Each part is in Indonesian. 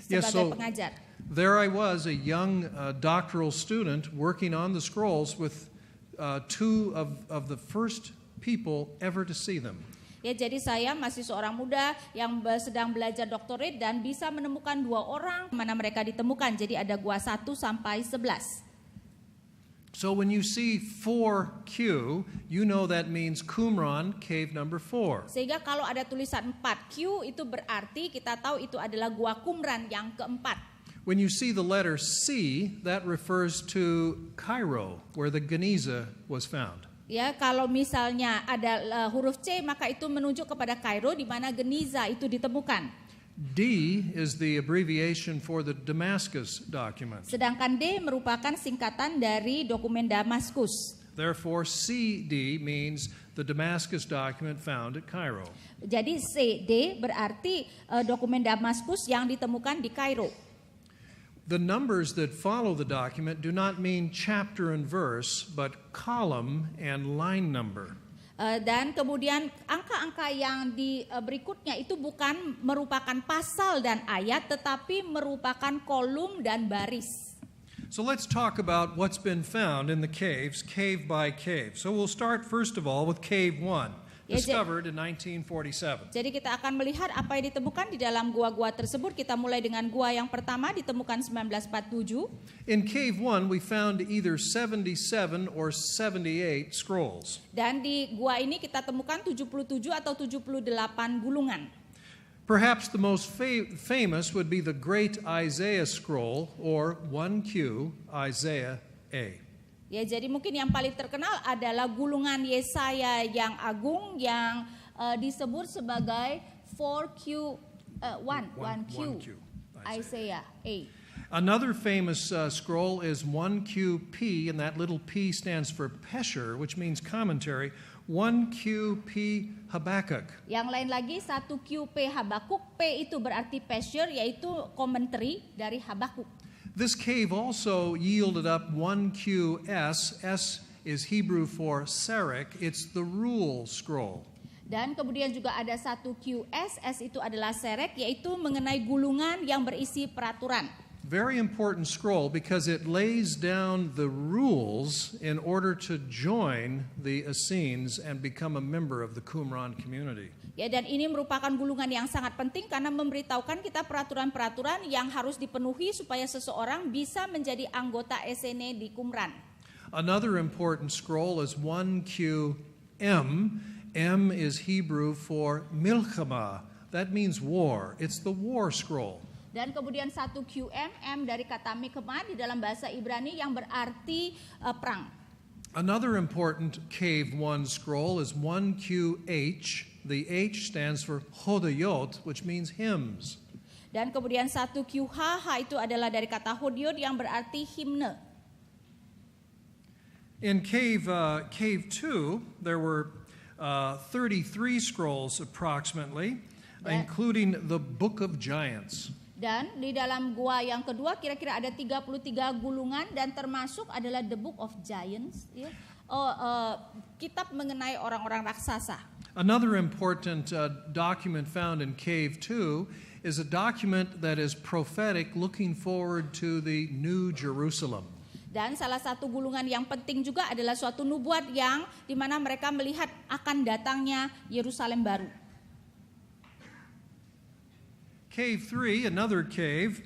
Yes, sebagai so pengajar. there I was, a young doctoral student working on the scrolls with two of the first people ever to see them. Ya, jadi saya masih seorang muda yang sedang belajar doktorat dan bisa menemukan 2 orang mana mereka ditemukan. Jadi ada gua 1 sampai 11. So when you see 4Q, you know that means Qumran, cave number 4. Sehingga kalau ada tulisan 4Q itu berarti kita tahu itu adalah gua Qumran yang keempat. When you see the letter C, that refers to Cairo, where the Geniza was found. Ya, kalau misalnya ada huruf C maka itu menunjuk kepada Kairo di mana Geniza itu ditemukan. D is the abbreviation for the Damascus document. Sedangkan D merupakan singkatan dari dokumen Damaskus. Therefore, CD means the Damascus document found at Cairo. Jadi CD berarti dokumen Damaskus yang ditemukan di Kairo. The numbers that follow the document do not mean chapter and verse, but column and line number. Dan kemudian angka-angka yang di berikutnya itu bukan merupakan pasal dan ayat, tetapi merupakan kolom dan baris. So let's talk about what's been found in the caves, cave by cave. So we'll start first of all with cave 1, discovered in 1947. Jadi kita akan melihat apa yang ditemukan di dalam gua-gua tersebut. Kita mulai dengan gua yang pertama ditemukan 1947. In cave 1 we found either 77 or 78 scrolls. Dan di gua ini kita temukan 77 atau 78 gulungan. Perhaps the most famous would be the Great Isaiah Scroll, or 1Q, Isaiah A. Ya, jadi mungkin yang paling terkenal adalah gulungan Yesaya yang agung yang disebut sebagai 1Q Isaiah A. Another famous scroll is 1QP, and that little P stands for Pesher, which means commentary. 1QP Habakkuk. Yang lain lagi 1QP Habakuk, P itu berarti Pesher, yaitu commentary dari Habakuk. This cave also yielded up 1QS. S is Hebrew for Serek. It's the rule scroll. Dan kemudian juga ada 1QS. S itu adalah Serek, yaitu mengenai gulungan yang berisi peraturan. Very important scroll because it lays down the rules in order to join the Essenes and become a member of the Qumran community. Ya, dan ini merupakan gulungan yang sangat penting karena memberitahukan kita peraturan-peraturan yang harus dipenuhi supaya seseorang bisa menjadi anggota Essene di Qumran. Another important scroll is 1QM. M is Hebrew for milchama. That means war. It's the war scroll. Dan kemudian 1QM, M dari kata mikma di dalam bahasa Ibrani yang berarti perang. Another important cave 1 scroll is 1QH. The H stands for Hodayot, which means hymns. Dan kemudian 1QH itu adalah dari kata Hodayot yang berarti himne. In cave 2, there were 33 scrolls approximately, including the Book of Giants. Dan di dalam gua yang kedua kira-kira ada 33 gulungan dan termasuk adalah The Book of Giants, ya. Kitab mengenai orang-orang raksasa. Another important document found in cave 2 is a document that is prophetic, looking forward to the New Jerusalem. Dan salah satu gulungan yang penting juga adalah suatu nubuat yang di mana mereka melihat akan datangnya Yerusalem baru. Cave 3, another cave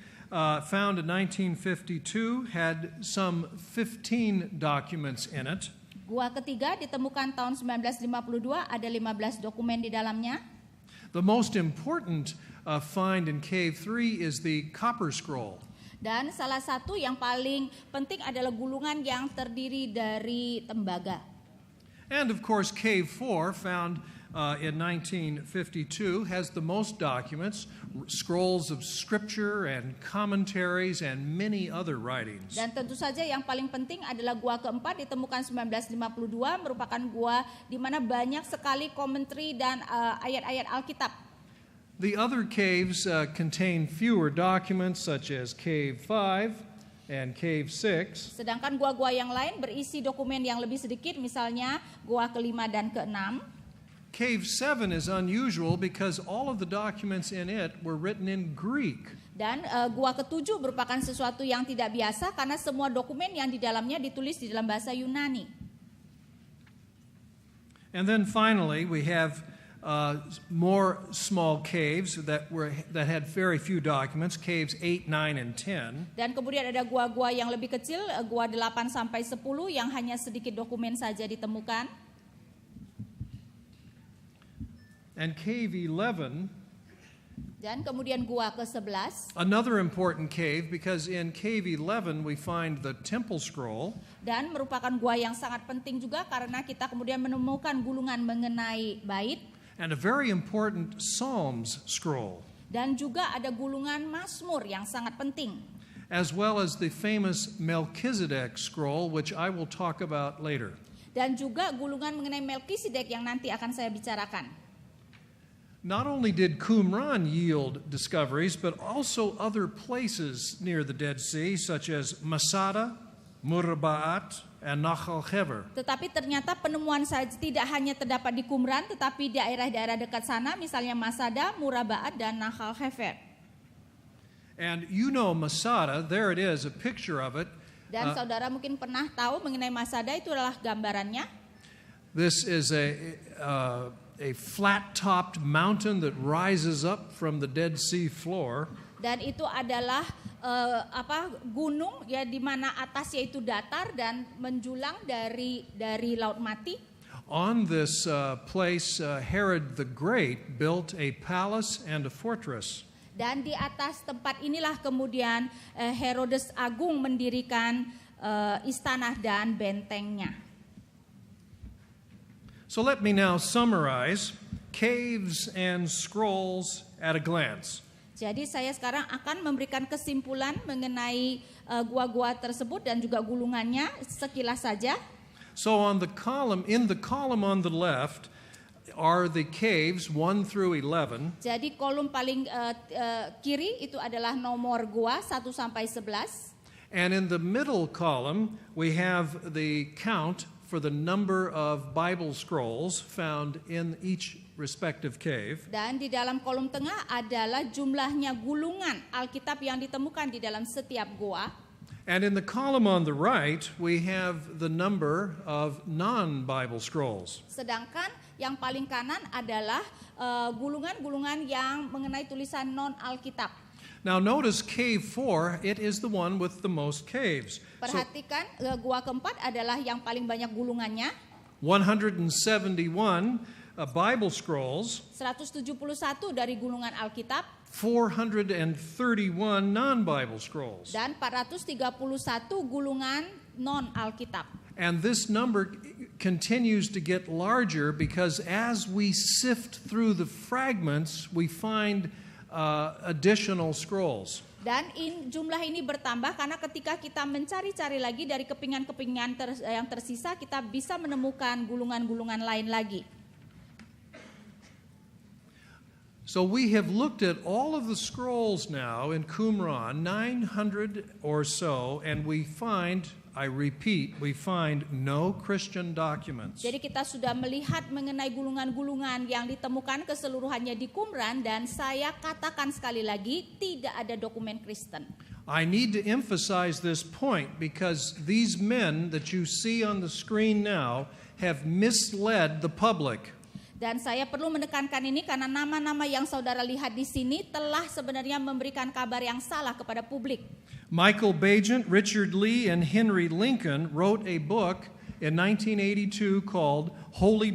found in 1952, had some 15 documents in it. Gua ketiga ditemukan tahun 1952, ada 15 dokumen di dalamnya. The most important find in cave 3 is the copper scroll. Dan salah satu yang paling penting adalah gulungan yang terdiri dari tembaga. And of course, cave 4, found in 1952, has the most documents, scrolls of scripture and commentaries and many other writings. Dan tentu saja yang paling penting adalah gua keempat ditemukan 1952, merupakan gua di mana banyak sekali komentari dan ayat-ayat Alkitab. The other caves contain fewer documents, such as cave 5 and cave 6. Sedangkan gua-gua yang lain berisi dokumen yang lebih sedikit, misalnya gua kelima dan keenam. Cave 7 is unusual because all of the documents in it were written in Greek. Dan gua ketujuh merupakan sesuatu yang tidak biasa karena semua dokumen yang di dalamnya ditulis di dalam bahasa Yunani. And then finally, we have more small caves that had very few documents, caves 8, 9, and 10. Dan kemudian ada gua-gua yang lebih kecil, gua 8 sampai 10 yang hanya sedikit dokumen saja ditemukan. And cave 11, dan kemudian gua ke-11, another important cave, because in cave 11 we find the temple scroll. Dan merupakan gua yang sangat penting juga karena kita kemudian menemukan gulungan mengenai bait. And a very important Psalms scroll. Dan juga ada gulungan Mazmur yang sangat penting. As well as the famous Melchizedek scroll, which I will talk about later. Dan juga gulungan mengenai Melkisedek yang nanti akan saya bicarakan. Not only did Qumran yield discoveries, but also other places near the Dead Sea, such as Masada, Muraba'at, and Nachal Hever. Tetapi ternyata penemuan saja tidak hanya terdapat di Qumran, tetapi daerah-daerah dekat sana, misalnya Masada, Muraba'at, dan Nachal Hever. And you know Masada, there it is, a picture of it. Dan saudara mungkin pernah tahu mengenai Masada, itu adalah gambarannya. This is a flat-topped mountain that rises up from the Dead Sea floor. Dan itu adalah gunung ya di mana atasnya itu datar dan menjulang dari Laut Mati. On this place, Herod the Great built a palace and a fortress. Dan di atas tempat inilah kemudian Herodes Agung mendirikan istana dan bentengnya. So let me now summarize caves and scrolls at a glance. Jadi saya sekarang akan memberikan kesimpulan mengenai gua-gua tersebut dan juga gulungannya sekilas saja. So in the column on the left are the caves 1 through 11. Jadi kolom paling kiri itu adalah nomor gua 1 sampai 11. And in the middle column we have the count for the number of Bible scrolls found in each respective cave. Dan di dalam kolom tengah adalah jumlahnya gulungan Alkitab yang ditemukan di dalam setiap gua. And in the column on the right, we have the number of non-Bible scrolls. Sedangkan yang paling kanan adalah gulungan-gulungan yang mengenai tulisan non-Alkitab. Now notice cave 4, it is the one with the most caves. Perhatikan gua keempat adalah yang paling banyak gulungannya. 171 Bible scrolls. 171 dari gulungan Alkitab. 431 non-Bible scrolls. Dan 431 gulungan non-Alkitab. And this number continues to get larger because as we sift through the fragments, we find additional scrolls. Dan jumlah ini bertambah karena ketika kita mencari-cari lagi dari kepingan-kepingan yang tersisa, kita bisa menemukan gulungan-gulungan lain lagi. So we have looked at all of the scrolls now in Qumran, 900 or so, and we find, I repeat, we find no Christian documents. Jadi kita sudah melihat mengenai gulungan-gulungan yang ditemukan keseluruhannya di Qumran, dan saya katakan sekali lagi, tidak ada dokumen Kristen. I need to emphasize this point because these men that you see on the screen now have misled the public. Dan saya perlu menekankan ini karena nama-nama yang saudara lihat di sini telah sebenarnya memberikan kabar yang salah kepada publik. Michael Bagent, Richard Lee, and Henry Lincoln wrote a book in 1982 called Holy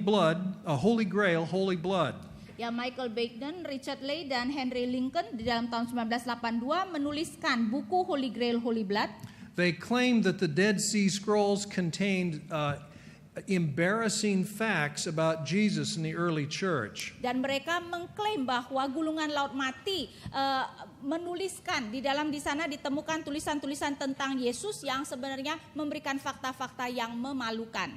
Grail, Holy Blood. Ya, Michael Bagent, Richard Lee, dan Henry Lincoln di dalam tahun 1982 menuliskan buku Holy Grail, Holy Blood. They claimed that the Dead Sea Scrolls contained embarrassing facts about Jesus in the early church. Dan mereka mengklaim bahwa gulungan Laut Mati menuliskan di sana ditemukan tulisan-tulisan tentang Yesus yang sebenarnya memberikan fakta-fakta yang memalukan.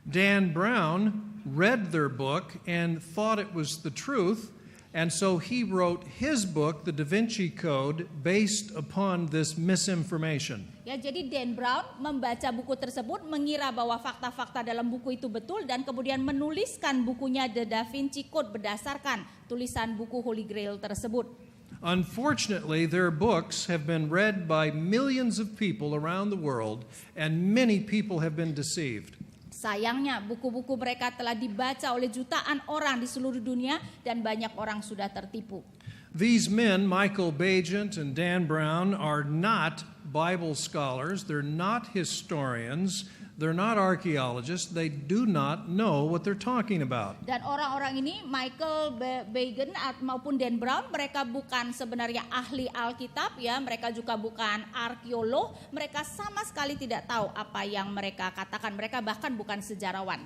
Dan Brown read their book and thought it was the truth, and so he wrote his book, The Da Vinci Code, based upon this misinformation. Ya, jadi Dan Brown membaca buku tersebut, mengira bahwa fakta-fakta dalam buku itu betul, dan kemudian menuliskan bukunya The Da Vinci Code berdasarkan tulisan buku Holy Grail tersebut. Unfortunately, their books have been read by millions of people around the world, and many people have been deceived. Sayangnya buku-buku mereka telah dibaca oleh jutaan orang di seluruh dunia dan banyak orang sudah tertipu. These men, Michael Bagent and Dan Brown, are not Bible scholars. They're not historians. They're not archaeologists. They do not know what they're talking about. Dan orang-orang ini, Michael Bagent maupun Dan Brown, mereka bukan sebenarnya ahli Alkitab ya, mereka juga bukan arkeolog, mereka sama sekali tidak tahu apa yang mereka katakan, mereka bahkan bukan sejarawan.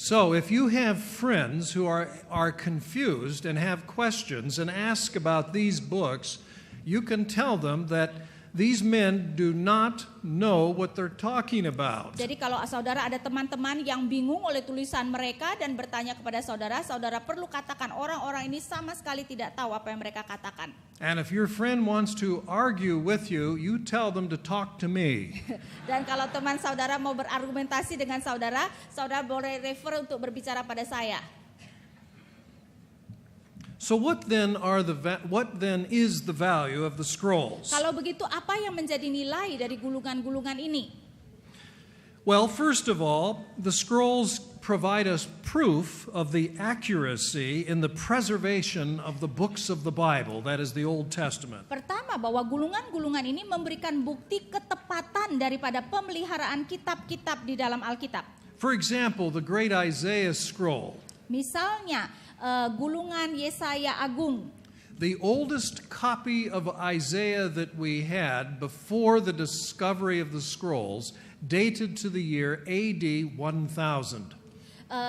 So if you have friends who are confused and have questions and ask about these books, you can tell them that these men do not know what they're talking about. Jadi kalau saudara ada teman-teman yang bingung oleh tulisan mereka dan bertanya kepada saudara, saudara perlu katakan orang-orang ini sama sekali tidak tahu apa yang mereka katakan. And if your friend wants to argue with you, you tell them to talk to me. Dan kalau teman saudara mau berargumentasi dengan saudara, saudara boleh refer untuk berbicara pada saya. So what then is the value of the scrolls? Kalau begitu apa yang menjadi nilai dari gulungan-gulungan ini? Well, first of all, the scrolls provide us proof of the accuracy in the preservation of the books of the Bible, that is the Old Testament. Pertama, bahwa gulungan-gulungan ini memberikan bukti ketepatan daripada pemeliharaan kitab-kitab di dalam Alkitab. For example, the great Isaiah scroll. Misalnya, gulungan Yesaya Agung. The oldest copy of Isaiah that we had before the discovery of the scrolls dated to the year AD 1000.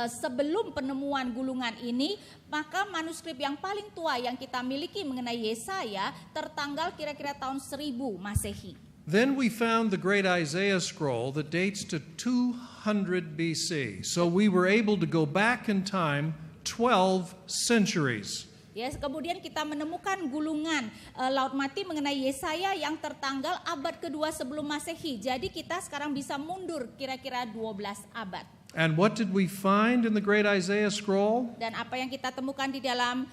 Sebelum penemuan gulungan ini, maka manuskrip yang paling tua yang kita miliki mengenai Yesaya tertanggal kira-kira tahun 1000 Masehi. Then we found the great Isaiah scroll that dates to 200 BC. So we were able to go back in time 12 centuries. Ya, kemudian kita menemukan gulungan Laut Mati mengenai Yesaya yang tertanggal abad kedua sebelum Masehi. Jadi kita sekarang bisa mundur kira-kira 12 abad. And what did we find in the great Isaiah scroll? Dan apa yang kita temukan di dalam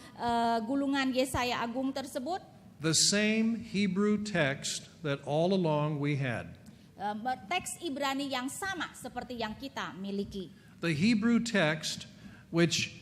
gulungan Yesaya Agung tersebut? The same Hebrew text that all along we had. Teks Ibrani yang sama seperti yang kita miliki. The Hebrew text which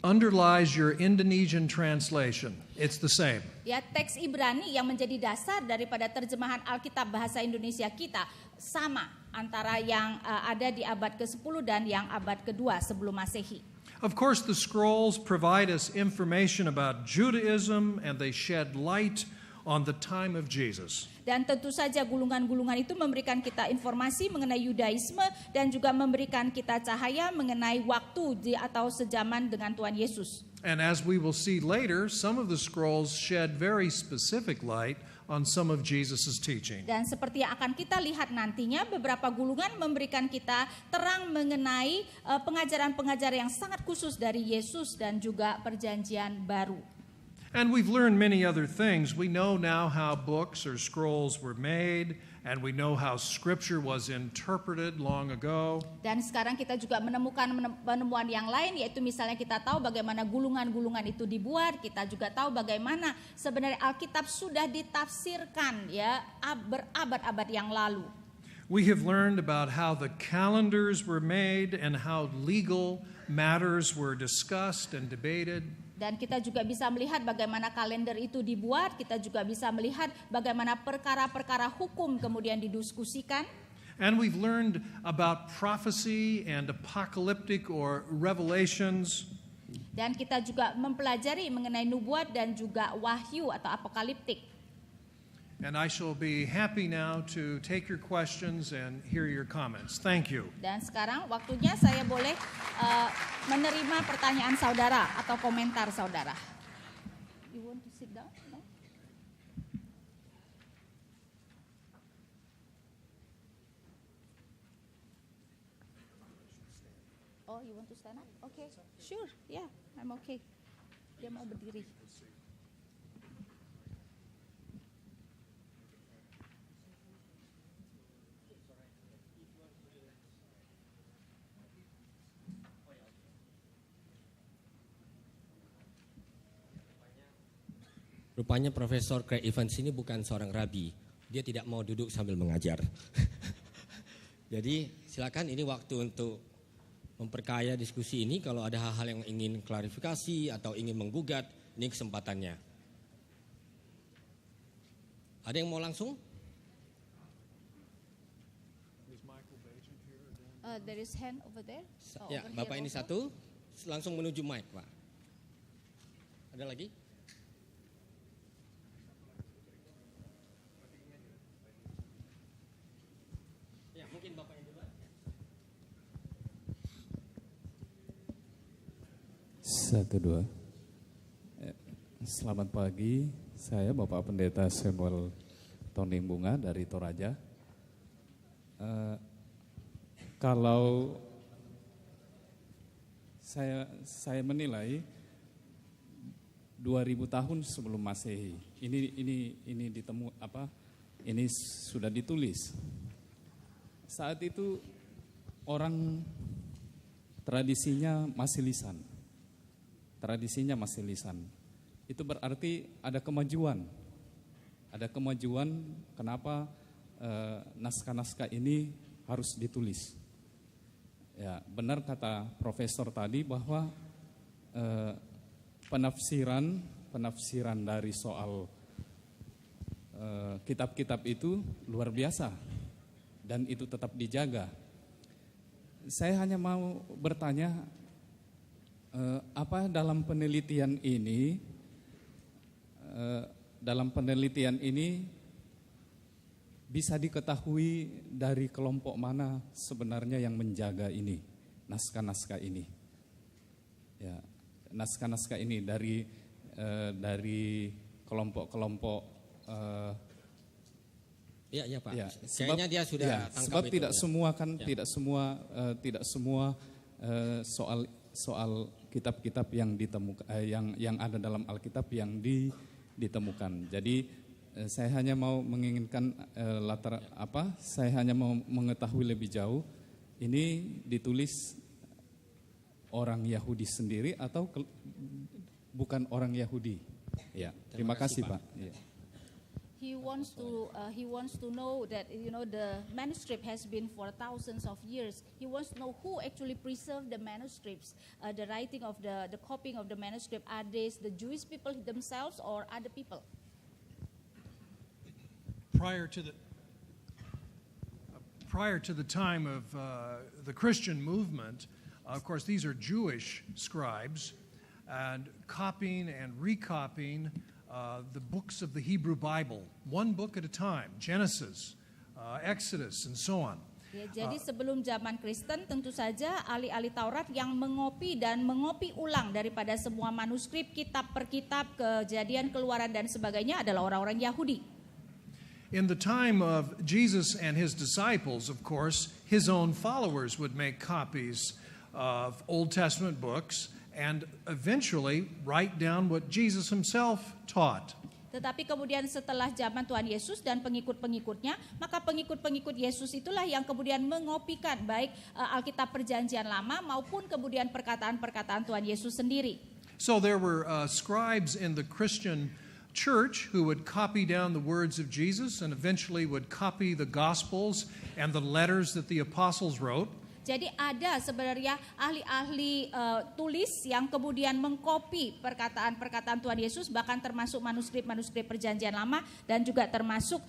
underlies your Indonesian translation. It's the same. Ya, teks Ibrani yang menjadi dasar daripada terjemahan Alkitab bahasa Indonesia kita sama antara yang ada di abad ke-10 dan yang abad kedua sebelum Masehi. Of course, the scrolls provide us information about Judaism and they shed light on the time of Jesus. Dan tentu saja gulungan-gulungan itu memberikan kita informasi mengenai Yudaisme dan juga memberikan kita cahaya mengenai waktu atau sejaman dengan Tuhan Yesus. And as we will see later, some of the scrolls shed very specific light on some of Jesus' teaching. Dan seperti yang akan kita lihat nantinya, beberapa gulungan memberikan kita terang mengenai pengajaran-pengajaran yang sangat khusus dari Yesus dan juga perjanjian baru. And we've learned many other things. We know now how books or scrolls were made, and we know how scripture was interpreted long ago. Dan sekarang kita juga menemukan penemuan yang lain, yaitu misalnya kita tahu bagaimana gulungan-gulungan itu dibuat, kita juga tahu bagaimana sebenarnya Alkitab sudah ditafsirkan ya berabad-abad yang lalu. We have learned about how the calendars were made and how legal matters were discussed and debated. Dan kita juga bisa melihat bagaimana kalender itu dibuat, kita juga bisa melihat bagaimana perkara-perkara hukum kemudian didiskusikan. And we've learned about prophecy and apocalyptic or revelations. Dan kita juga mempelajari mengenai nubuat dan juga wahyu atau apokaliptik. And I shall be happy now to take your questions and hear your comments. Thank you. Dan sekarang waktunya saya boleh menerima pertanyaan saudara atau komentar saudara. You want to sit down? No? Oh, you want to stand up? Okay, sure, yeah, I'm okay. Dia mau berdiri. Rupanya Profesor Craig Evans ini bukan seorang rabi. Dia tidak mau duduk sambil mengajar. Jadi silakan, ini waktu untuk memperkaya diskusi ini. Kalau ada hal-hal yang ingin klarifikasi atau ingin menggugat, ini kesempatannya. Ada yang mau langsung? There is hand over there. Ya, Over Bapak here ini also. satu, langsung menuju mic, Pak. Ada lagi? Ya, mungkin Bapak yang duluan. Satu, dua. Selamat pagi, saya Bapak Pendeta Samuel Toning Bunga dari Toraja. Kalau saya menilai 2000 tahun sebelum Masehi, ini ini sudah ditulis. Saat itu orang tradisinya masih lisan. Itu berarti ada kemajuan. Kenapa naskah-naskah ini harus ditulis. Ya, benar kata profesor tadi bahwa penafsiran dari soal kitab-kitab itu luar biasa dan itu tetap dijaga. Saya hanya mau bertanya, apa dalam penelitian ini bisa diketahui dari kelompok mana sebenarnya yang menjaga ini, naskah-naskah ini. Ya, naskah-naskah ini dari kelompok-kelompok. Ya Pak. Ya, Kayaknya dia sudah tangkap sebab itu. tidak Ya. semua kan, Ya. tidak semua soal kitab-kitab yang ditemukan, yang ada dalam Alkitab yang ditemukan. Jadi saya hanya mau menginginkan saya hanya mau mengetahui lebih jauh, ini ditulis orang Yahudi sendiri atau bukan orang Yahudi. Ya, terima kasih Pak. Ya. He wants to know that the manuscript has been for thousands of years. He wants to know who actually preserved the manuscripts, the writing of the copying of the manuscript. Are they the Jewish people themselves or other people? Prior to the time of the Christian movement, of course, these are Jewish scribes, and copying and recopying the books of the Hebrew Bible, one book at a time, Genesis, Exodus, and so on. Ya, jadi sebelum zaman Kristen tentu saja ahli-ahli Taurat yang mengopi ulang daripada semua manuskrip, kitab per kitab, Kejadian, Keluaran dan sebagainya adalah orang-orang Yahudi. In the time of Jesus and his disciples, of course, his own followers would make copies of Old Testament books and eventually write down what Jesus himself taught. Tetapi kemudian setelah zaman Tuhan Yesus dan pengikut-pengikutnya, maka pengikut-pengikut Yesus itulah yang kemudian mengopikan baik Alkitab Perjanjian Lama maupun kemudian perkataan-perkataan Tuhan Yesus sendiri. So there were scribes in the Christian church who would copy down the words of Jesus and eventually would copy the Gospels and the letters that the apostles wrote. Jadi ada sebenarnya ahli-ahli tulis yang kemudian mengkopi perkataan-perkataan Tuhan Yesus, bahkan termasuk manuskrip-manuskrip Perjanjian Lama dan juga termasuk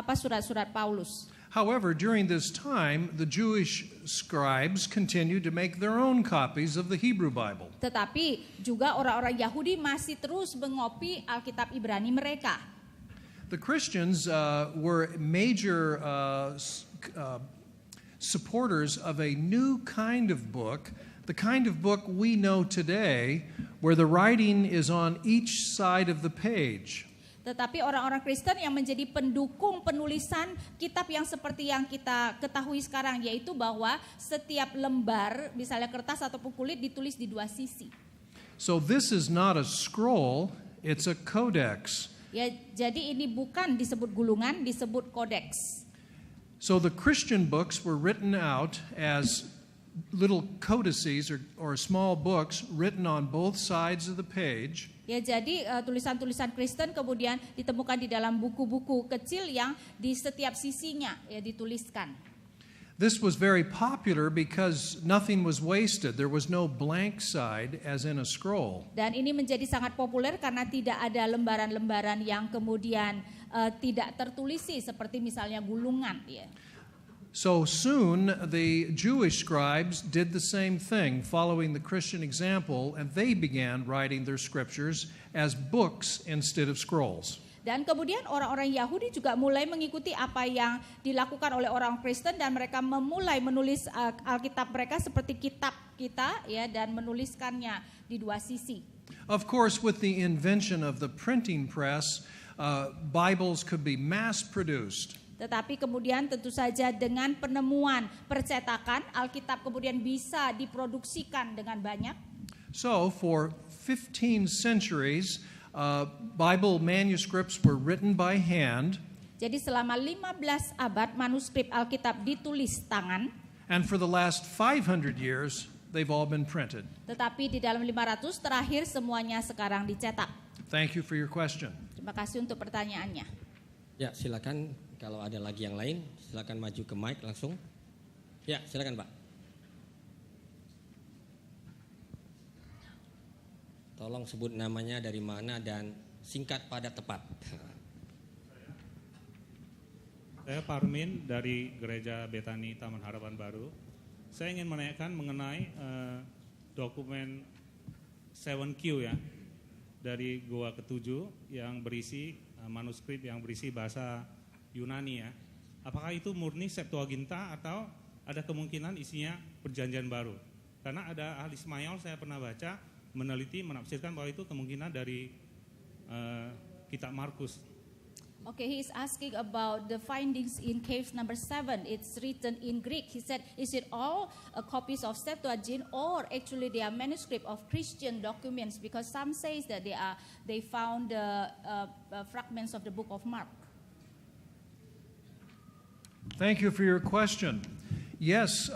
surat-surat Paulus. However, during this time, the Jewish scribes continued to make their own copies of the Hebrew Bible. Tetapi juga orang-orang Yahudi masih terus mengopi Alkitab Ibrani mereka. The Christians were major supporters of a new kind of book, the kind of book we know today, where the writing is on each side of the page. Tetapi orang-orang Kristen yang menjadi pendukung penulisan kitab yang seperti yang kita ketahui sekarang, yaitu bahwa setiap lembar, misalnya kertas ataupun kulit, ditulis di dua sisi. So this is not a scroll, it's a codex. Ya, jadi ini bukan disebut gulungan, disebut kodeks. So the Christian books were written out as little codices or small books written on both sides of the page. Ya, jadi tulisan-tulisan Kristen kemudian ditemukan di dalam buku-buku kecil yang di setiap sisinya ya dituliskan. This was very popular because nothing was wasted. There was no blank side as in a scroll. Dan ini menjadi sangat populer karena tidak ada lembaran-lembaran yang kemudian tidak tertulisi seperti misalnya gulungan ya. So soon the Jewish scribes did the same thing, following the Christian example, and they began writing their scriptures as books instead of scrolls. Dan kemudian orang-orang Yahudi juga mulai mengikuti apa yang dilakukan oleh orang Kristen dan mereka memulai menulis Alkitab mereka seperti kitab kita ya dan menuliskannya di dua sisi. Of course, with the invention of the printing press, Bibles could be mass-produced. Tetapi kemudian tentu saja dengan penemuan percetakan Alkitab kemudian bisa diproduksikan dengan banyak. So for 15 centuries, Bible manuscripts were written by hand. Jadi selama 15 abad manuskrip Alkitab ditulis tangan. And for the last 500 years, they've all been printed. Tetapi di dalam 500 terakhir semuanya sekarang dicetak. Thank you for your question. Terima kasih untuk pertanyaannya. Ya, silakan kalau ada lagi yang lain, silakan maju ke mic langsung. Ya, silakan Pak. Tolong sebut namanya dari mana dan singkat padat tepat. Saya Parmin dari Gereja Betani Taman Harapan Baru. Saya ingin menanyakan mengenai dokumen 7Q ya, dari Goa ke-7 yang berisi manuskrip yang berisi bahasa Yunani ya. Apakah itu murni Septuaginta atau ada kemungkinan isinya Perjanjian Baru? Karena ada ahli Ismail saya pernah baca meneliti menafsirkan bahwa itu kemungkinan dari kitab Markus. Okay, he is asking about the findings in cave number 7. It's written in Greek. He said, is it all copies of Septuagint or actually they are manuscript of Christian documents? Because some says that they found fragments of the book of Mark. Thank you for your question. Yes,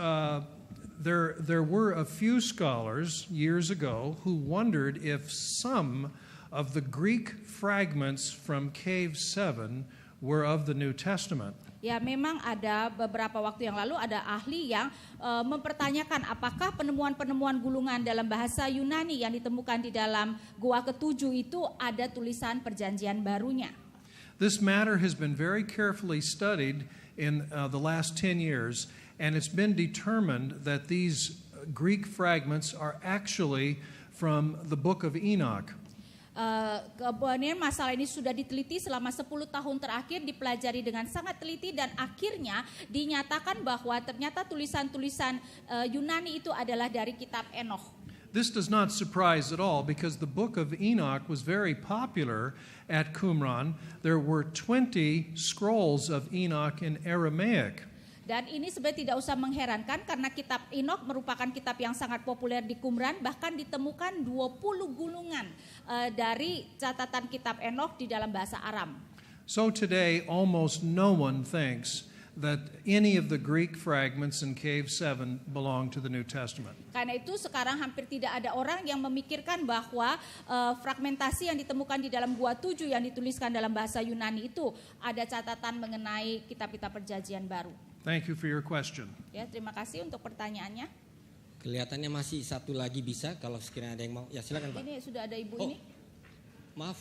there were a few scholars years ago who wondered if some of the Greek fragments from Cave 7 were of the New Testament. Ya, memang ada beberapa waktu yang lalu ada ahli yang mempertanyakan apakah penemuan-penemuan gulungan dalam bahasa Yunani yang ditemukan di dalam Goa ke-7 itu ada tulisan Perjanjian Barunya. This matter has been very carefully studied in the last 10 years, and it's been determined that these Greek fragments are actually from the book of Enoch. Kemudian masalah ini sudah diteliti selama 10 tahun terakhir, dipelajari dengan sangat teliti dan akhirnya dinyatakan bahwa ternyata tulisan-tulisan Yunani itu adalah dari kitab Enoch. This does not surprise at all because the book of Enoch was very popular at Qumran. There were 20 scrolls of Enoch in Aramaic. Dan ini sebenarnya tidak usah mengherankan karena kitab Enoch merupakan kitab yang sangat populer di Qumran, bahkan ditemukan 20 gulungan dari catatan kitab Enoch di dalam bahasa Aram. So today almost no one thinks that any of the Greek fragments in Cave 7 belong to the New Testament. Karena itu sekarang hampir tidak ada orang yang memikirkan bahwa fragmentasi yang ditemukan di dalam Gua 7 yang dituliskan dalam bahasa Yunani itu ada catatan mengenai kitab-kitab Perjanjian Baru. Thank you for your question. Ya, terima kasih untuk pertanyaannya. Kelihatannya masih satu lagi bisa kalau sekiranya ada yang mau. Ya, silakan Pak. Ini sudah ada Ibu Oh, ini. Maaf.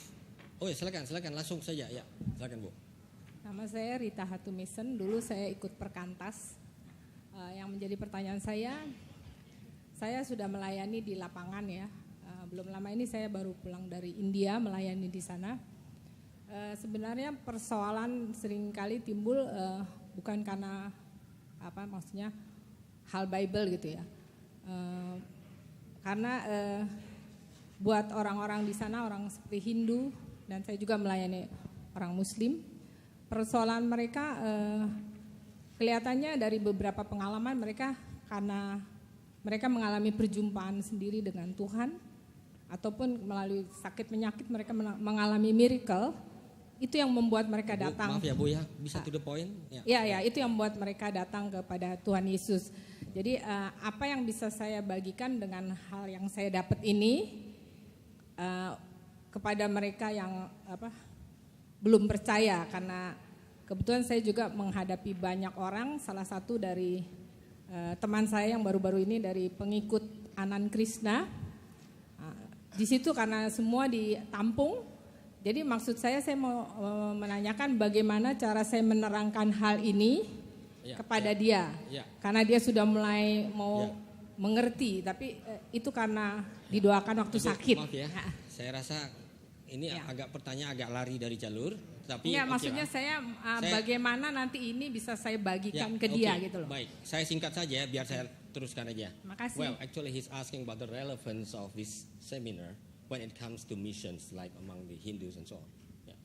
Oh ya, silakan langsung saja ya. Silakan Bu. Nama saya Rita Hatumisen, dulu saya ikut Perkantas. Yang menjadi pertanyaan saya sudah melayani di lapangan ya. Belum lama ini saya baru pulang dari India melayani di sana. Sebenarnya persoalan seringkali timbul bukan karena maksudnya hal Bible gitu ya. Karena buat orang-orang di sana, orang seperti Hindu dan saya juga melayani orang Muslim, persoalan mereka kelihatannya dari beberapa pengalaman mereka karena mereka mengalami perjumpaan sendiri dengan Tuhan ataupun melalui sakit penyakit mereka mengalami miracle. Itu yang membuat mereka datang. Maaf ya Bu ya, bisa to the point. Ya, itu yang membuat mereka datang kepada Tuhan Yesus. Jadi apa yang bisa saya bagikan dengan hal yang saya dapat ini, kepada mereka yang belum percaya, karena kebetulan saya juga menghadapi banyak orang, salah satu dari teman saya yang baru-baru ini dari pengikut Anand Krishna. Di situ karena semua ditampung, jadi maksud saya mau menanyakan bagaimana cara saya menerangkan hal ini kepada dia, karena dia sudah mulai mau mengerti, tapi itu karena didoakan waktu sakit. Maaf ya, saya rasa ini pertanyaan agak lari dari jalur, tapi maksudnya saya bagaimana nanti ini bisa saya bagikan ke dia gitu loh. Baik, saya singkat saja biar saya teruskan aja. Makasih. Well, actually he's asking about the relevance of this seminar when it comes to missions, like among the Hindus and so on. Yeah.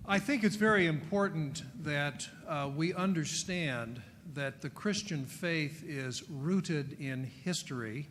I think it's very important that we understand that the Christian faith is rooted in history.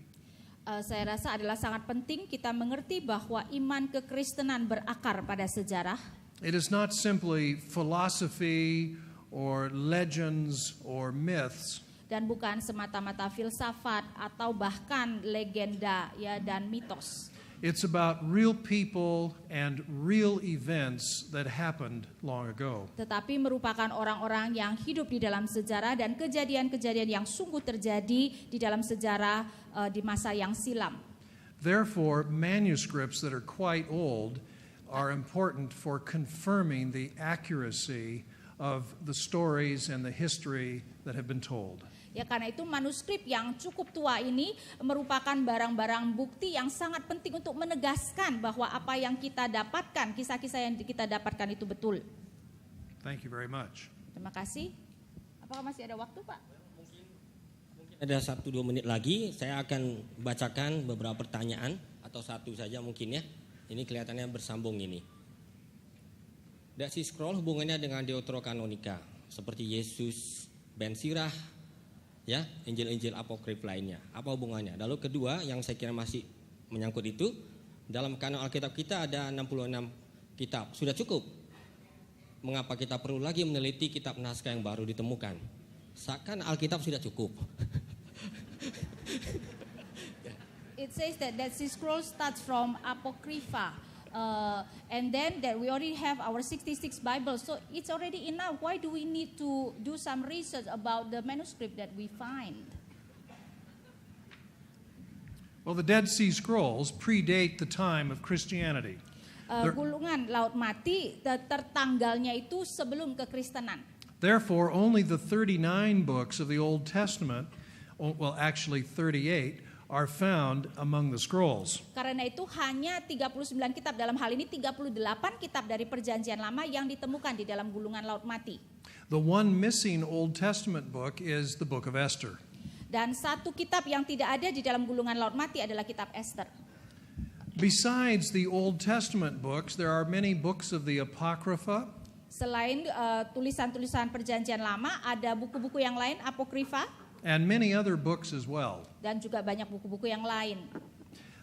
Saya rasa adalah sangat penting kita mengerti bahwa iman kekristenan berakar pada sejarah. It is not simply philosophy or legends or myths. Dan bukan semata-mata filsafat atau bahkan legenda dan mitos. It's about real people and real events that happened long ago. Tetapi merupakan orang-orang yang hidup di dalam sejarah dan kejadian-kejadian yang sungguh terjadi di dalam sejarah di masa yang silam. Therefore, manuscripts that are quite old are important for confirming the accuracy of the stories and the history that have been told. Ya, karena itu manuskrip yang cukup tua ini merupakan barang-barang bukti yang sangat penting untuk menegaskan bahwa apa yang kita dapatkan, kisah-kisah yang kita dapatkan itu betul. Thank you very much. Terima kasih. Apakah masih ada waktu, Pak? Mungkin ada 1-2 menit lagi, saya akan bacakan beberapa pertanyaan atau satu saja mungkin ya. Ini kelihatannya bersambung ini. Dead Sea Scroll hubungannya dengan Deuterokanonika, seperti Yesus, Ben Sirah, ya, Injil-Injil apokrif lainnya. Apa hubungannya? Lalu kedua yang saya kira masih menyangkut itu, dalam kanon Alkitab kita ada 66 kitab. Sudah cukup? Mengapa kita perlu lagi meneliti kitab naskah yang baru ditemukan? Seakan Alkitab sudah cukup. It says that Dead Sea Scroll starts from Apocrypha. And then that we already have our 66 Bibles, so it's already enough. Why do we need to do some research about the manuscript that we find? Well, the Dead Sea Scrolls predate the time of Christianity. Gulungan Laut Mati tertanggalnya itu sebelum kekristenan. Therefore, only the 39 books of the Old Testament, well, actually 38, are found among the scrolls. Karena itu hanya 39 kitab, dalam hal ini 38 kitab dari Perjanjian Lama yang ditemukan di dalam gulungan Laut Mati. The one missing Old Testament book is the book of Esther. Dan satu kitab yang tidak ada di dalam gulungan Laut Mati adalah kitab Esther. Besides the Old Testament books, there are many books of the Apocrypha. Selain tulisan-tulisan Perjanjian Lama, ada buku-buku yang lain, Apokrifa. And many other books as well. Dan juga banyak buku-buku yang lain.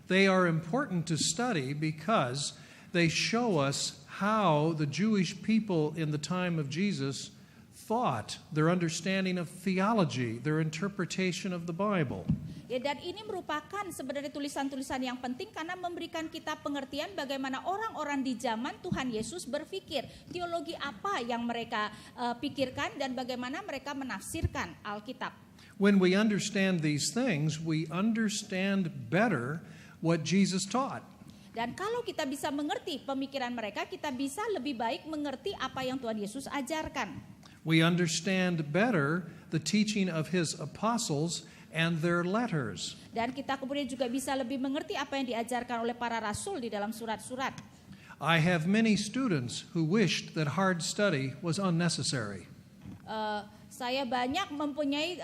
They are important to study because they show us how the Jewish people in the time of Jesus thought, their understanding of theology, their interpretation of the Bible. Ya, dan ini merupakan sebenarnya tulisan-tulisan yang penting karena memberikan kita pengertian bagaimana orang-orang di zaman Tuhan Yesus berpikir, teologi apa yang mereka pikirkan dan bagaimana mereka menafsirkan Alkitab. When we understand these things, we understand better what Jesus taught. Dan kalau kita bisa mengerti pemikiran mereka, kita bisa lebih baik mengerti apa yang Tuhan Yesus ajarkan. We understand better the teaching of his apostles and their letters. Dan kita kemudian juga bisa lebih mengerti apa yang diajarkan oleh para rasul di dalam surat-surat. I have many students who wished that hard study was unnecessary. Saya banyak mempunyai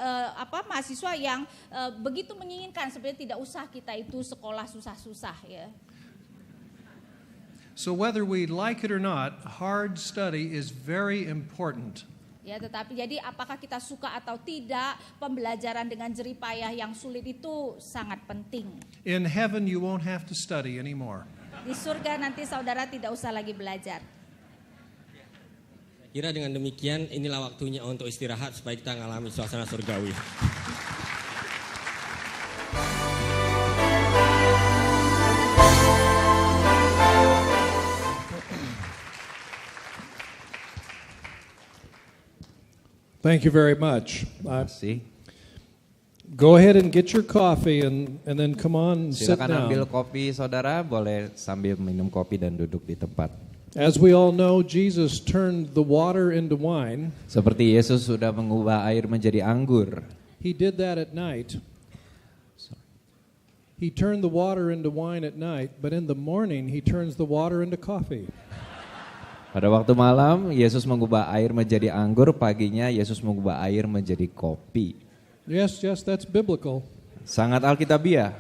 mahasiswa yang begitu menginginkan sebenarnya tidak usah kita itu sekolah susah-susah ya. So whether we like it or not, hard study is very important. Ya, tetapi jadi apakah kita suka atau tidak, pembelajaran dengan jerih payah yang sulit itu sangat penting. In heaven you won't have to study anymore. Di surga nanti saudara tidak usah lagi belajar. Kira dengan demikian inilah waktunya untuk istirahat supaya kita mengalami suasana surgawi. Thank you very much. Terima kasih. Go ahead and get your coffee and then come on and sit Silakan ambil down. kopi saudara, boleh sambil minum kopi dan duduk di tempat. As we all know, Jesus turned the water into wine. Seperti Yesus sudah mengubah air menjadi anggur. He did that at night. He turned the water into wine at night, but in the morning he turns the water into coffee. Pada waktu malam, Yesus mengubah air menjadi anggur, paginya Yesus mengubah air menjadi kopi. Yes, that's biblical. Sangat alkitabiah.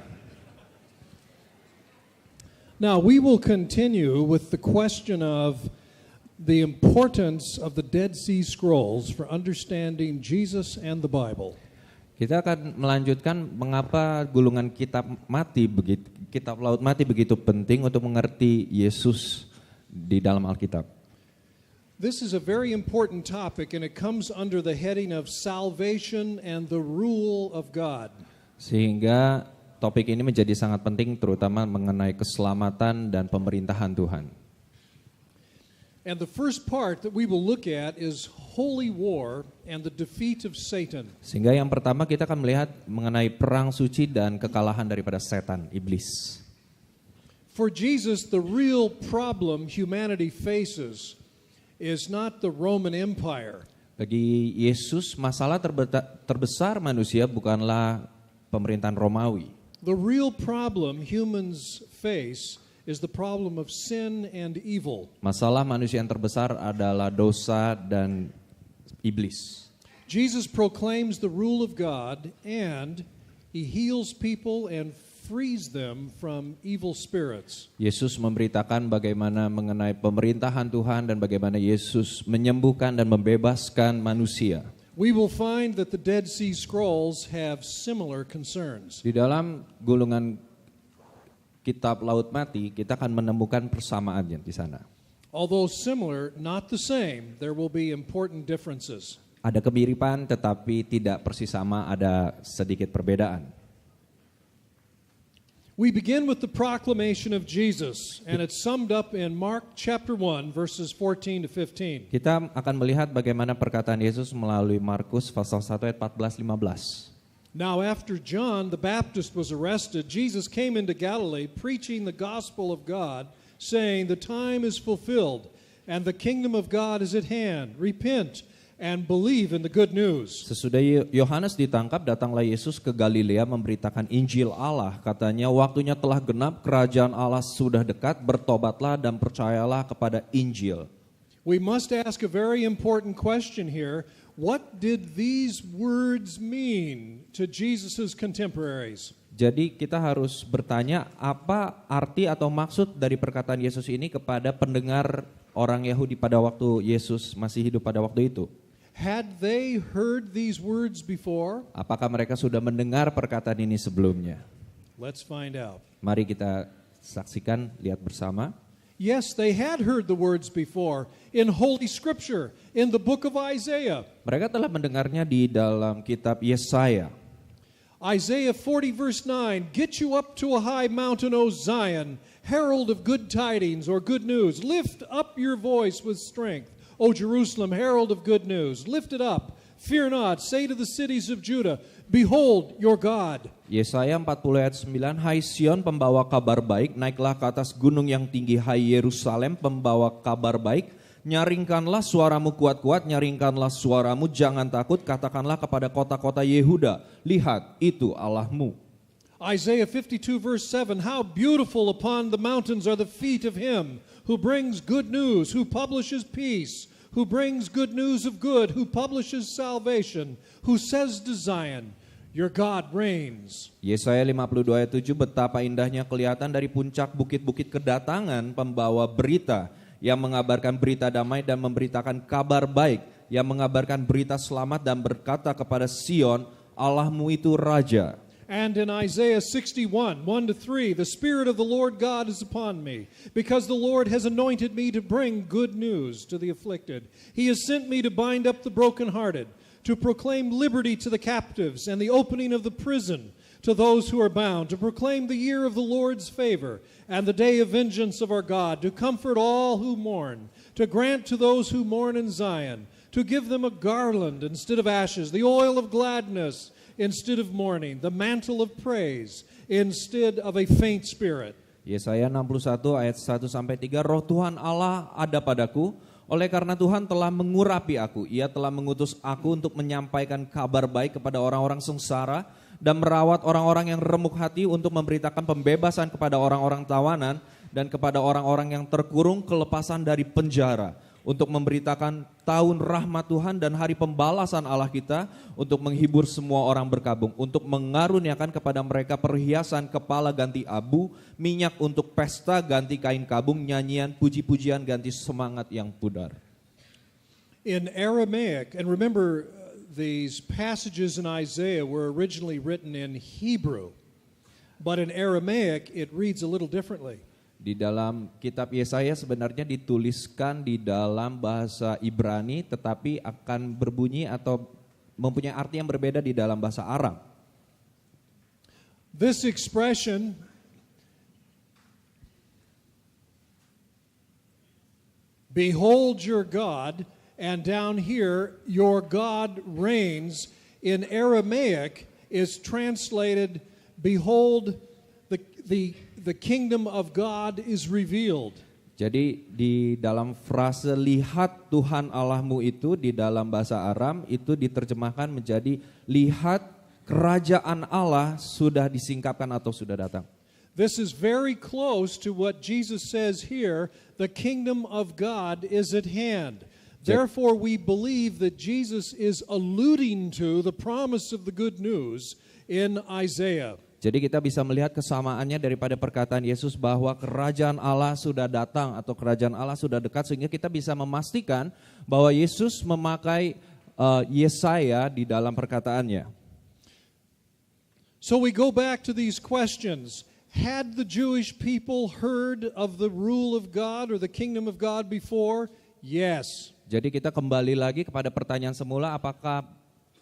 Now, we will continue with the question of the importance of the Dead Sea Scrolls for understanding Jesus and the Bible. Kita akan melanjutkan mengapa gulungan kitab laut mati begitu penting untuk mengerti Yesus di dalam Alkitab. This is a very important topic and it comes under the heading of salvation and the rule of God. Sehingga topik ini menjadi sangat penting terutama mengenai keselamatan dan pemerintahan Tuhan. And the first part that we will look at is holy war and the defeat of Satan. Sehingga yang pertama kita akan melihat mengenai perang suci dan kekalahan daripada setan, iblis. For Jesus, the real problem humanity faces is not the Roman Empire. Bagi Yesus, masalah terbesar manusia bukanlah pemerintahan Romawi. The real problem humans face is the problem of sin and evil. Masalah manusia yang terbesar adalah dosa dan iblis. Jesus proclaims the rule of God and he heals people and frees them from evil spirits. Yesus memberitakan bagaimana mengenai pemerintahan Tuhan dan bagaimana Yesus menyembuhkan dan membebaskan manusia. We will find that the Dead Sea Scrolls have similar concerns. Di dalam gulungan kitab laut mati, kita akan menemukan persamaannya di sana. Although similar, not the same, there will be important differences. Ada kemiripan tetapi tidak persis sama, ada sedikit perbedaan. We begin with the proclamation of Jesus, and it's summed up in Mark chapter 1, verses 14 to 15. Kita akan melihat bagaimana perkataan Yesus melalui Markus pasal 1 ayat 14-15. Now after John the Baptist was arrested, Jesus came into Galilee preaching the gospel of God, saying, "The time is fulfilled, and the kingdom of God is at hand. Repent and believe in the good news." Sesudah Yohanes ditangkap, datanglah Yesus ke Galilea memberitakan Injil Allah. Katanya, waktunya telah genap, kerajaan Allah sudah dekat, bertobatlah dan percayalah kepada Injil. We must ask a very important question here. What did these words mean to Jesus' contemporaries? Jadi kita harus bertanya apa arti atau maksud dari perkataan Yesus ini kepada pendengar orang Yahudi pada waktu Yesus masih hidup pada waktu itu. Had they heard these words before? Apakah mereka sudah mendengar perkataan ini sebelumnya? Let's find out. Mari kita saksikan, lihat bersama. Yes, they had heard the words before in Holy Scripture, in the book of Isaiah. Mereka telah mendengarnya di dalam kitab Yesaya. Isaiah 40 verse 9, "Get you up to a high mountain, O Zion, herald of good tidings or good news. Lift up your voice with strength, O Jerusalem, herald of good news. Lift it up, fear not, say to the cities of Judah, behold your God." Yesaya 40 ayat 9, "Hai Sion, pembawa kabar baik, naiklah ke atas gunung yang tinggi, hai Yerusalem, pembawa kabar baik. Nyaringkanlah suaramu kuat-kuat, nyaringkanlah suaramu, jangan takut, katakanlah kepada kota-kota Yehuda, lihat, itu Allahmu." Isaiah 52 verse 7, "How beautiful upon the mountains are the feet of him who brings good news, who publishes peace, who brings good news of good, who publishes salvation, who says to Zion, your God reigns." Yesaya 52 ayat 7, "Betapa indahnya kelihatan dari puncak bukit-bukit kedatangan pembawa berita, yang mengabarkan berita damai dan memberitakan kabar baik, yang mengabarkan berita selamat dan berkata kepada Sion, Allahmu itu Raja." And in Isaiah 61, 1-3, "The Spirit of the Lord God is upon me, because the Lord has anointed me to bring good news to the afflicted. He has sent me to bind up the brokenhearted, to proclaim liberty to the captives and the opening of the prison to those who are bound, to proclaim the year of the Lord's favor and the day of vengeance of our God, to comfort all who mourn, to grant to those who mourn in Zion to give them a garland instead of ashes, the oil of gladness instead of mourning, the mantle of praise instead of a faint spirit. Yesaya 61 ayat 1 sampai 3, Roh Tuhan Allah ada padaku, oleh karena Tuhan telah mengurapi aku. Ia telah mengutus aku untuk menyampaikan kabar baik kepada orang-orang sengsara dan merawat orang-orang yang remuk hati, untuk memberitakan pembebasan kepada orang-orang tawanan dan kepada orang-orang yang terkurung kelepasan dari penjara, untuk memberitakan tahun rahmat Tuhan dan hari pembalasan Allah kita, untuk menghibur semua orang berkabung, untuk mengaruniakan kepada mereka perhiasan kepala ganti abu, minyak untuk pesta ganti kain kabung, nyanyian puji-pujian ganti semangat yang pudar. In Aramaic, and remember these passages in Isaiah were originally written in Hebrew, but in Aramaic it reads a little differently. Di dalam kitab Yesaya sebenarnya dituliskan di dalam bahasa Ibrani, tetapi akan berbunyi atau mempunyai arti yang berbeda di dalam bahasa Aram. This expression behold your God, and down here your God reigns, in Aramaic is translated behold the kingdom of God is revealed. Jadi di dalam frase lihat Tuhan Allahmu itu di dalam bahasa Aram itu diterjemahkan menjadi lihat kerajaan Allah sudah disingkapkan atau sudah datang. This is very close to what Jesus says here, the kingdom of God is at hand. Therefore we believe that Jesus is alluding to the promise of the good news in Isaiah. Jadi kita bisa melihat kesamaannya daripada perkataan Yesus bahwa kerajaan Allah sudah datang atau kerajaan Allah sudah dekat, sehingga kita bisa memastikan bahwa Yesus memakai Yesaya di dalam perkataannya. So we go back to these questions. Had the Jewish people heard of the rule of God or the kingdom of God before? Yes. Jadi kita kembali lagi kepada pertanyaan semula, apakah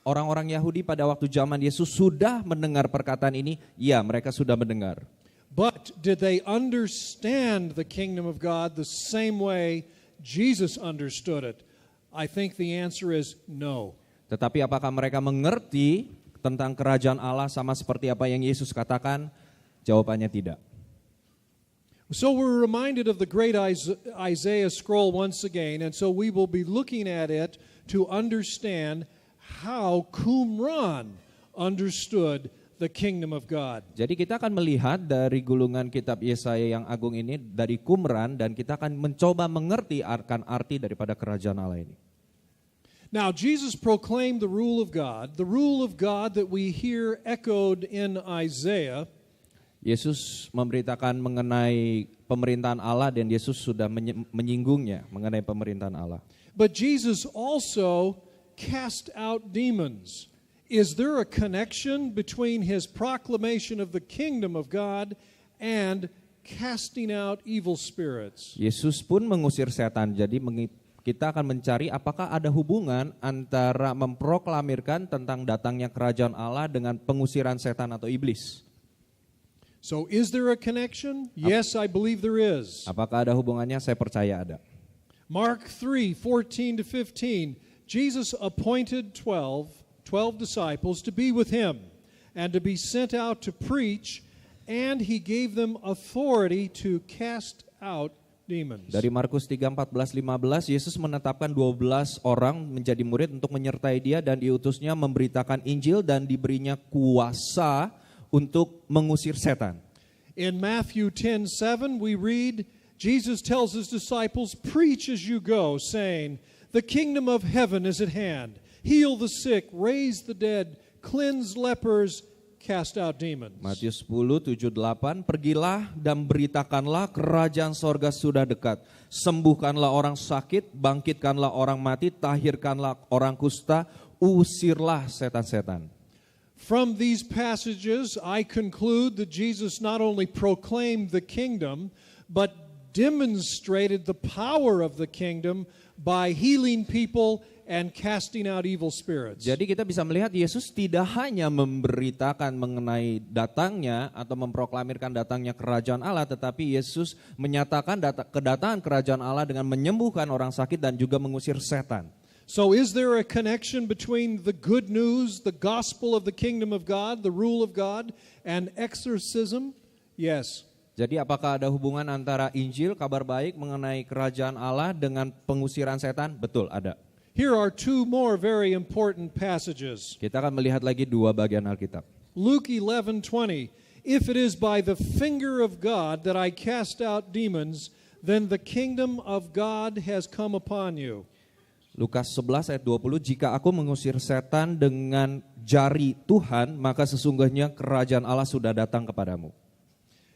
orang-orang Yahudi pada waktu zaman Yesus sudah mendengar perkataan ini? Ya, mereka sudah mendengar. But did they understand the kingdom of God the same way Jesus understood it? I think the answer is no. Tetapi apakah mereka mengerti tentang kerajaan Allah sama seperti apa yang Yesus katakan? Jawabannya tidak. So we're reminded of the great Isaiah scroll once again, and so we will be looking at it to understand how Qumran understood the kingdom of God. Jadi kita akan melihat dari gulungan kitab Yesaya yang agung ini dari Qumran, dan kita akan mencoba mengerti akan arti daripada kerajaan Allah ini. Now Jesus proclaimed the rule of God that we hear echoed in Isaiah. Yesus memberitakan mengenai pemerintahan Allah, dan Yesus sudah menyinggungnya mengenai pemerintahan Allah. But Jesus also cast out demons. Is there a connection between his proclamation of the kingdom of God and casting out evil spirits? Yesus pun mengusir setan. Jadi kita akan mencari apakah ada hubungan antara memproklamirkan tentang datangnya kerajaan Allah dengan pengusiran setan atau iblis. So is there a connection? Yes, I believe there is. Apakah ada hubungannya? Saya percaya ada. Mark 3:14-15, Jesus appointed 12 disciples to be with him and to be sent out to preach, and he gave them authority to cast out demons. Dari Markus 3:14-15, Yesus menetapkan 12 orang menjadi murid untuk menyertai dia, dan diutusnya memberitakan Injil dan diberinya kuasa untuk mengusir setan. In Matthew 10:7 we read, Jesus tells his disciples, preach as you go, saying, the kingdom of heaven is at hand. Heal the sick, raise the dead, cleanse lepers, cast out demons. Matius 10:7-8, pergilah dan beritakanlah kerajaan sorga sudah dekat. Sembuhkanlah orang sakit, bangkitkanlah orang mati, tahirkanlah orang kusta, usirlah setan-setan. From these passages, I conclude that Jesus not only proclaimed the kingdom, but demonstrated the power of the kingdom by healing people and casting out evil spirits. Jadi kita bisa melihat Yesus tidak hanya memberitakan mengenai datangnya atau memproklamirkan datangnya kerajaan Allah, tetapi Yesus menyatakan kedatangan kerajaan Allah dengan menyembuhkan orang sakit dan juga mengusir setan. So is there a connection between the good news, the gospel of the kingdom of God, the rule of God, and exorcism? Yes. Jadi apakah ada hubungan antara Injil, kabar baik mengenai kerajaan Allah dengan pengusiran setan? Betul, ada. Here are two more very important passages. Kita akan melihat lagi dua bagian Alkitab. Luke 11:20. If it is by the finger of God that I cast out demons, then the kingdom of God has come upon you. Lukas 11 ayat 20, jika aku mengusir setan dengan jari Tuhan, maka sesungguhnya kerajaan Allah sudah datang kepadamu.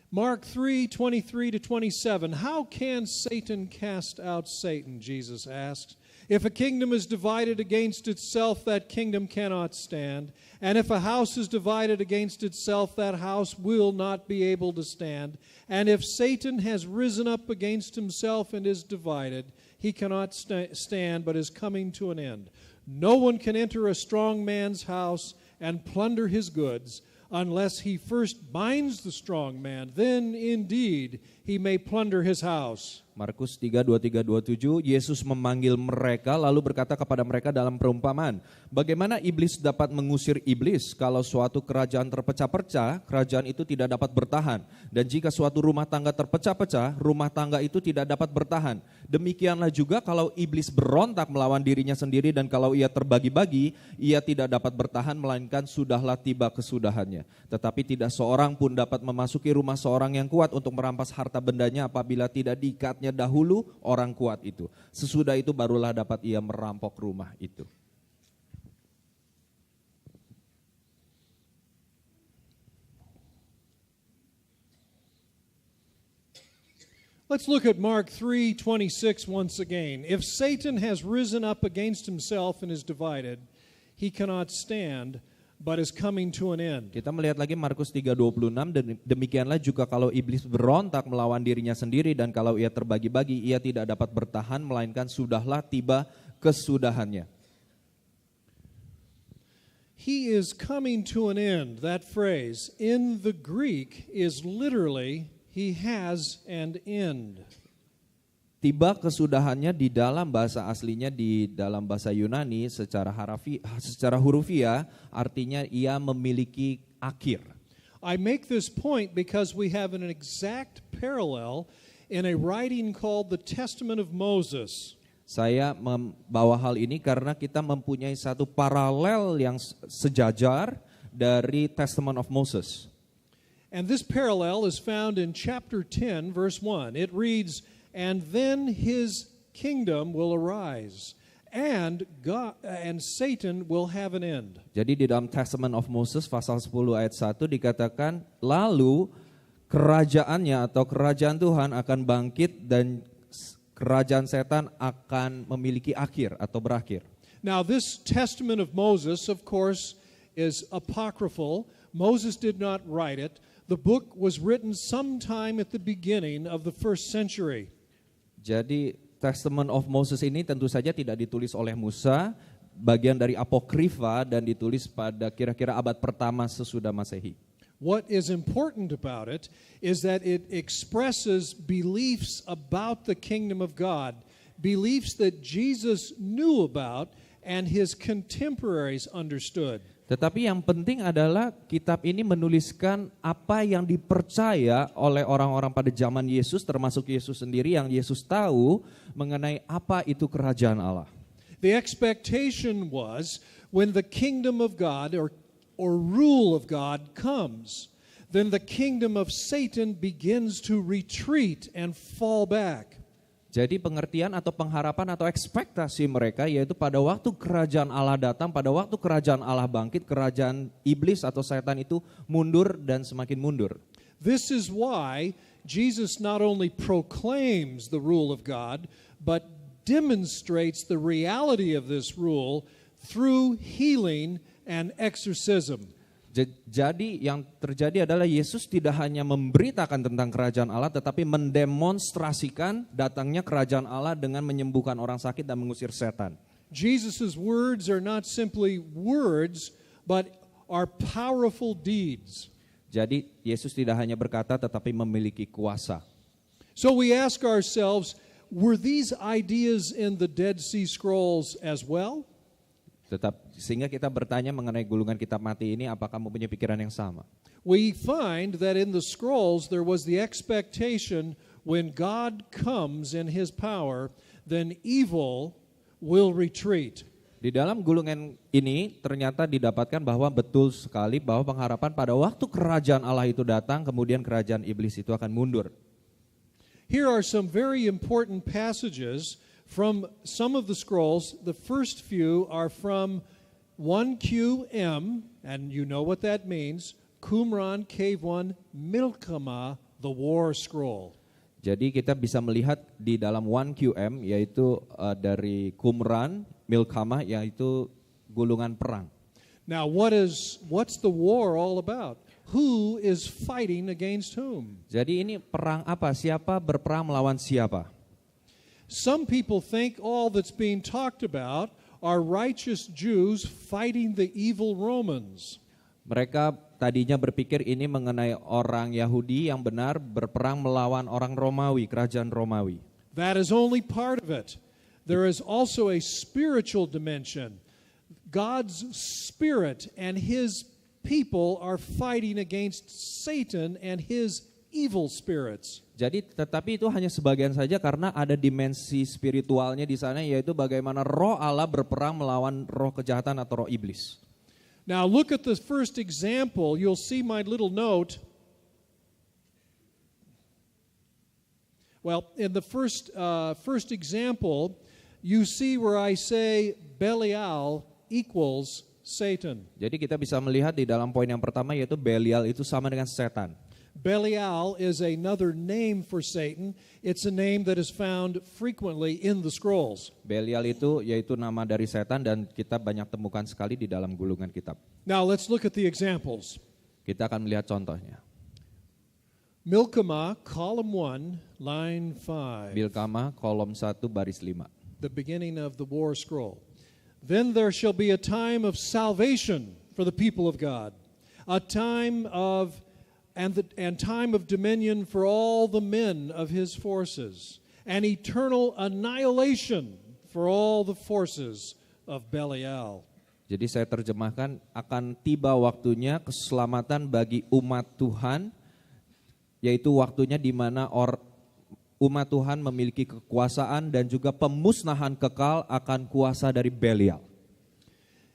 Mark 3:23-27, how can Satan cast out Satan, Jesus asks. If a kingdom is divided against itself, that kingdom cannot stand. And if a house is divided against itself, that house will not be able to stand. And if Satan has risen up against himself and is divided, he cannot stand, but is coming to an end. No one can enter a strong man's house and plunder his goods unless he first binds the strong man. Then indeed he may plunder his house. Markus 3:23-27, Yesus memanggil mereka lalu berkata kepada mereka dalam perumpamaan, bagaimana iblis dapat mengusir iblis? Kalau suatu kerajaan terpecah-pecah, kerajaan itu tidak dapat bertahan. Dan jika suatu rumah tangga terpecah-pecah, rumah tangga itu tidak dapat bertahan. Demikianlah juga kalau iblis berontak melawan dirinya sendiri dan kalau ia terbagi-bagi, ia tidak dapat bertahan melainkan sudahlah tiba kesudahannya. Tetapi tidak seorang pun dapat memasuki rumah seorang yang kuat untuk merampas harta bendanya apabila tidak diikatnya dahulu orang kuat itu. Sesudah itu barulah dapat ia merampok rumah itu. Let's look at Mark 3:26 once again. If Satan has risen up against himself and is divided, he cannot stand, but is coming to an end. Kita melihat lagi Markus 3:26, dan demikianlah juga kalau iblis berontak melawan dirinya sendiri dan kalau ia terbagi-bagi, ia tidak dapat bertahan melainkan sudahlah tiba kesudahannya. He is coming to an end. That phrase in the Greek is literally he has an end. Tiba kesudahannya di dalam bahasa aslinya, di dalam bahasa Yunani secara hurufiah artinya ia memiliki akhir. I make this point because we have an exact parallel in a writing called the Testament of Moses. Saya membawa hal ini karena kita mempunyai satu paralel yang sejajar dari Testament of Moses. And this parallel is found in chapter 10 verse 1. It reads, and then his kingdom will arise, and God and Satan will have an end. Jadi di dalam Testament of Moses pasal 10 ayat 1 dikatakan, lalu kerajaannya atau kerajaan Tuhan akan bangkit dan kerajaan setan akan memiliki akhir atau berakhir. Now this Testament of Moses, of course, is apocryphal. Moses did not write it. The book was written sometime at the beginning of the first century. Jadi Testament of Moses ini tentu saja tidak ditulis oleh Musa, bagian dari apokrifa dan ditulis pada kira-kira abad pertama sesudah Masehi. What is important about it is that it expresses beliefs about the kingdom of God, beliefs that Jesus knew about and his contemporaries understood. Tetapi yang penting adalah kitab ini menuliskan apa yang dipercaya oleh orang-orang pada zaman Yesus, termasuk Yesus sendiri, yang Yesus tahu mengenai apa itu kerajaan Allah. The expectation was when the kingdom of God or rule of God comes, then the kingdom of Satan begins to retreat and fall back. Jadi pengertian atau pengharapan atau ekspektasi mereka yaitu pada waktu kerajaan Allah datang, pada waktu kerajaan Allah bangkit, kerajaan iblis atau setan itu mundur dan semakin mundur. This is why Jesus not only proclaims the rule of God, but demonstrates the reality of this rule through healing and exorcism. Jadi yang terjadi adalah Yesus tidak hanya memberitakan tentang kerajaan Allah, tetapi mendemonstrasikan datangnya kerajaan Allah dengan menyembuhkan orang sakit dan mengusir setan. Jesus' words are not simply words, but are powerful deeds. Jadi Yesus tidak hanya berkata tetapi memiliki kuasa. So we ask ourselves, were these ideas in the Dead Sea Scrolls as well? Sehingga kita bertanya mengenai gulungan kitab mati ini, apakah mempunyai pikiran yang sama? We find that in the scrolls there was the expectation when God comes in his power, then evil will retreat. Di dalam gulungan ini ternyata didapatkan bahwa betul sekali bahwa pengharapan pada waktu kerajaan Allah itu datang, kemudian kerajaan iblis itu akan mundur. Here are some very important passages from some of the scrolls. The first few are from 1QM, and you know what that means, Qumran Cave 1 Milkama, the war scroll. Jadi kita bisa melihat di dalam 1QM, yaitu dari Qumran Milkama, yaitu gulungan perang. Now what's the war all about? Who is fighting against whom? Jadi ini perang apa? Siapa berperang melawan siapa? Some people think all that's being talked about are righteous Jews fighting the evil Romans. Mereka tadinya berpikir ini mengenai orang Yahudi yang benar berperang melawan orang Romawi, kerajaan Romawi. That is only part of it. There is also a spiritual dimension. God's Spirit and his people are fighting against Satan and his evil spirits. Jadi tetapi itu hanya sebagian saja karena ada dimensi spiritualnya di sana, yaitu bagaimana roh Allah berperang melawan roh kejahatan atau roh iblis. Now look at the first example. You'll see my little note. Well, in the first example, you see where I say Belial equals Satan. Jadi kita bisa melihat di dalam poin yang pertama, yaitu Belial itu sama dengan setan. Belial is another name for Satan. It's a name that is found frequently in the scrolls. Belial itu yaitu nama dari setan dan kita banyak temukan sekali di dalam gulungan kitab. Now let's look at the examples. Kita akan melihat contohnya. Milkama, column 1, line 5. Milkama, kolom 1, baris 5. The beginning of the war scroll. Then there shall be a time of salvation for the people of God, a time of time of dominion for all the men of his forces, an eternal annihilation for all the forces of Belial. Jadi saya terjemahkan, akan tiba waktunya keselamatan bagi umat Tuhan, yaitu waktunya di mana umat Tuhan memiliki kekuasaan dan juga pemusnahan kekal akan kuasa dari Belial.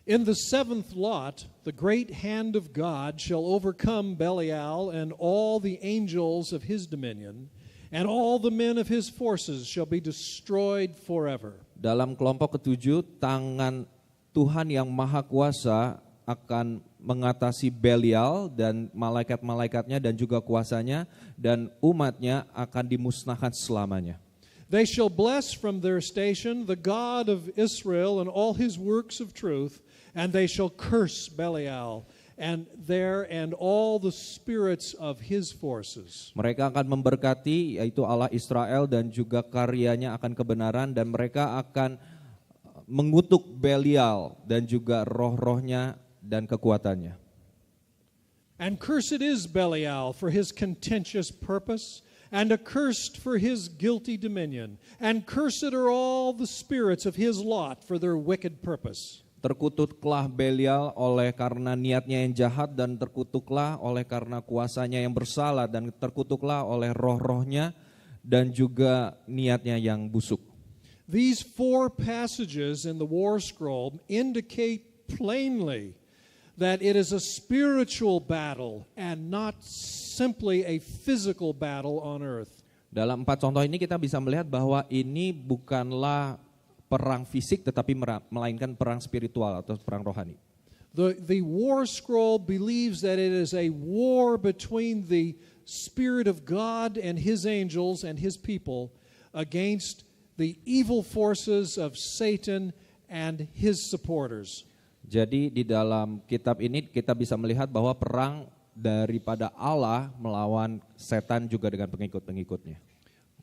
In the seventh lot, the great hand of God shall overcome Belial and all the angels of his dominion, and all the men of his forces shall be destroyed forever. Dalam kelompok ketujuh, tangan Tuhan yang maha kuasa akan mengatasi Belial dan malaikat-malaikatnya dan juga kuasanya, dan umatnya akan dimusnahkan selamanya. They shall bless from their station the God of Israel and all his works of truth, and they shall curse Belial and all the spirits of his forces. Mereka akan memberkati yaitu Allah Israel dan juga karyanya akan kebenaran, dan mereka akan mengutuk Belial dan juga roh-rohnya dan kekuatannya. And cursed is Belial for his contentious purpose, and accursed for his guilty dominion, and cursed are all the spirits of his lot for their wicked purpose. Terkutuklah Belial oleh karena niatnya yang jahat, dan terkutuklah oleh karena kuasanya yang bersalah, dan terkutuklah oleh roh-rohnya dan juga niatnya yang busuk. These four passages in the war scroll indicate plainly that it is a spiritual battle and not simply a physical battle on earth. Dalam 4 contoh ini kita bisa melihat bahwa ini bukanlah perang fisik tetapi melainkan perang spiritual atau perang rohani. The war scroll believes that it is a war between the Spirit of God and his angels and his people against the evil forces of Satan and his supporters. Jadi di dalam kitab ini kita bisa melihat bahwa perang daripada Allah melawan setan juga dengan pengikut-pengikutnya.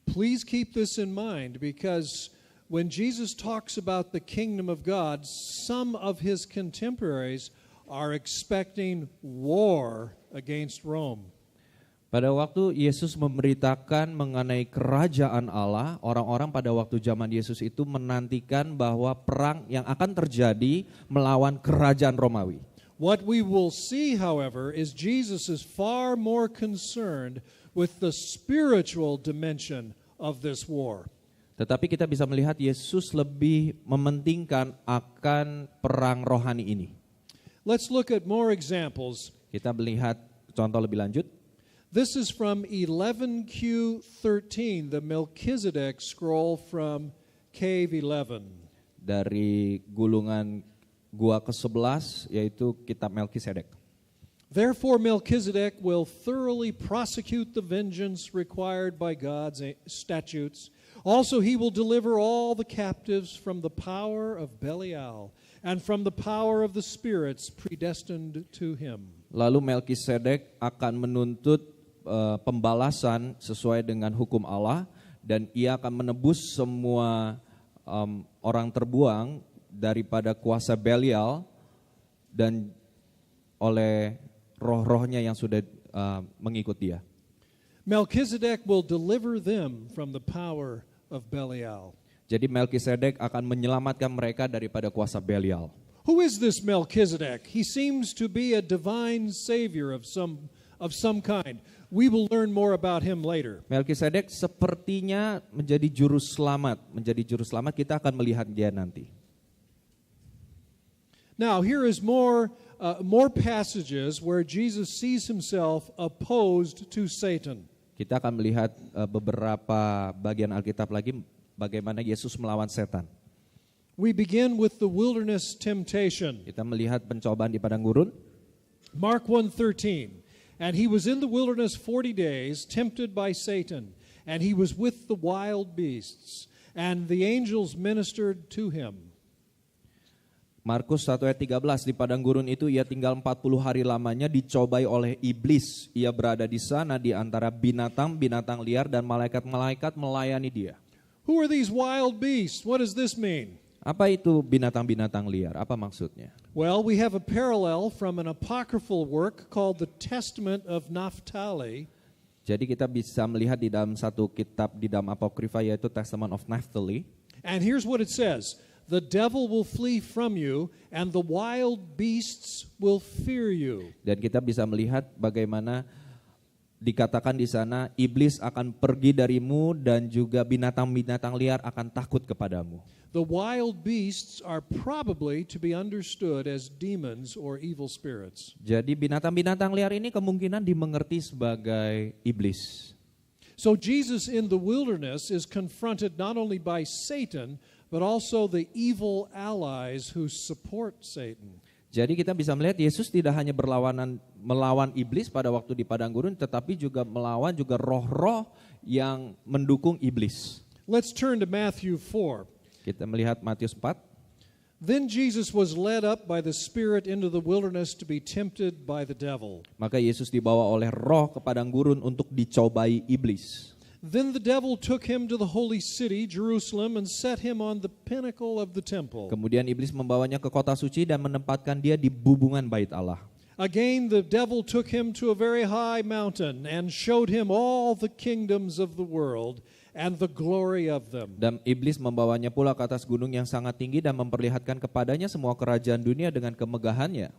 Please keep this in mind, because when Jesus talks about the kingdom of God, some of his contemporaries are expecting war against Rome. Pada waktu Yesus memberitakan mengenai kerajaan Allah, orang-orang pada waktu zaman Yesus itu menantikan bahwa perang yang akan terjadi melawan kerajaan Romawi. What we will see, however, is Jesus is far more concerned with the spiritual dimension of this war. Tetapi kita bisa melihat Yesus lebih mementingkan akan perang rohani ini. Let's look at more examples. Kita melihat contoh lebih lanjut. This is from 11Q13, the Melchizedek scroll from Cave 11. Dari gulungan gua ke-11, yaitu kitab Melkisedek. Therefore Melchizedek will thoroughly prosecute the vengeance required by God's statutes. Also he will deliver all the captives from the power of Belial and from the power of the spirits predestined to him. Lalu Melkisedek akan menuntut pembalasan sesuai dengan hukum Allah, dan ia akan menebus semua orang terbuang daripada kuasa Belial dan oleh roh-rohnya yang sudah mengikut dia. Melchizedek will deliver them from the power of Belial. Jadi Melkisedek akan menyelamatkan mereka daripada kuasa Belial. Who is this Melchizedek? He seems to be a divine savior of some kind. We will learn more about him later. Melkisedek sepertinya menjadi juru selamat. Kita akan melihat dia nanti. Now here is more passages where Jesus sees himself opposed to Satan. Kita akan melihat beberapa bagian Alkitab lagi bagaimana Yesus melawan setan. We begin with the wilderness temptation. Kita melihat pencobaan di padang gurun. Mark 1:13. And he was in the wilderness 40 days, tempted by Satan, and he was with the wild beasts, and the angels ministered to him. Markus 1 ayat 13, di padang gurun itu ia tinggal 40 hari lamanya dicobai oleh iblis. Ia berada di sana di antara binatang-binatang liar dan malaikat-malaikat melayani dia. Who are these wild beasts? What does this mean? Apa itu binatang-binatang liar? Apa maksudnya? Well, we have a parallel from an apocryphal work called the Testament of Naphtali. Jadi kita bisa melihat di dalam satu kitab di dalam apokrifa yaitu Testament of Naphtali. And here's what it says. The devil will flee from you and the wild beasts will fear you. Dan kita bisa melihat bagaimana dikatakan di sana iblis akan pergi darimu dan juga binatang-binatang liar akan takut kepadamu. The wild beasts are probably to be understood as demons or evil spirits. Jadi binatang-binatang liar ini kemungkinan dimengerti sebagai iblis. So Jesus in the wilderness is confronted not only by Satan but also the evil allies who support Satan. Jadi kita bisa melihat Yesus tidak hanya melawan iblis pada waktu di padang gurun, tetapi juga melawan juga roh-roh yang mendukung iblis. Let's turn to Matthew 4. Kita melihat Matius 4. Then Jesus was led up by the Spirit into the wilderness to be tempted by the devil. Maka Yesus dibawa oleh roh ke padang gurun untuk dicobai iblis. Then the devil took him to the holy city, Jerusalem, and set him on the pinnacle of the temple. Kemudian iblis membawanya ke kota suci dan menempatkan dia di bubungan bait Allah. Again the devil took him to a very high mountain and showed him all the kingdoms of the world and the glory of them. Dan iblis membawanya pula ke atas gunung yang sangat tinggi dan memperlihatkan kepadanya semua kerajaan dunia dengan kemegahannya.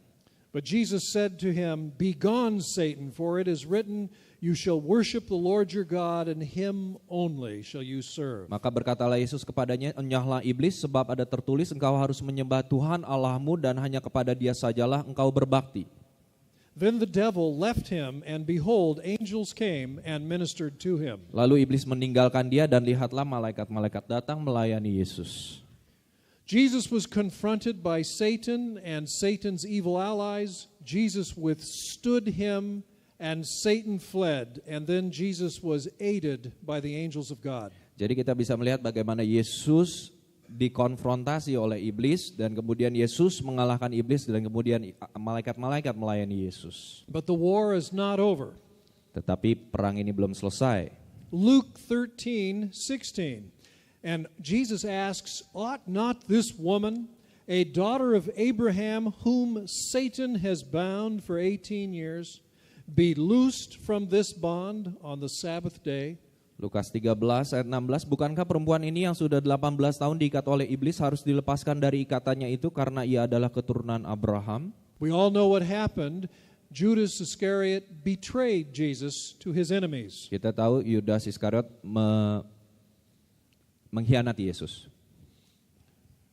But Jesus said to him, "Begone, Satan, for it is written, you shall worship the Lord your God, and him only shall you serve." Maka berkatalah Yesus kepadanya, "Enyahlah iblis, sebab ada tertulis engkau harus menyembah Tuhan Allahmu dan hanya kepada Dia sajalah engkau berbakti." Then the devil left him, and behold, angels came and ministered to him. Lalu iblis meninggalkan dia dan lihatlah malaikat-malaikat datang melayani Yesus. Jesus was confronted by Satan and Satan's evil allies. Jesus withstood him and Satan fled, and then Jesus was aided by the angels of God. Jadi kita bisa melihat bagaimana Yesus dikonfrontasi oleh iblis dan kemudian Yesus mengalahkan iblis dan kemudian malaikat-malaikat melayani Yesus. But the war is not over. Tetapi perang ini belum selesai. Luke 13:16. And Jesus asks, "Ought not this woman, a daughter of Abraham, whom Satan has bound for 18 years, be loosed from this bond on the Sabbath day? Lukas 13 ayat 16, bukankah perempuan ini yang sudah 18 tahun diikat oleh iblis harus dilepaskan dari ikatannya itu karena ia adalah keturunan Abraham? We all know what happened. Judas Iscariot betrayed Jesus to his enemies. Kita tahu Yudas Iskariot mengkhianati Yesus.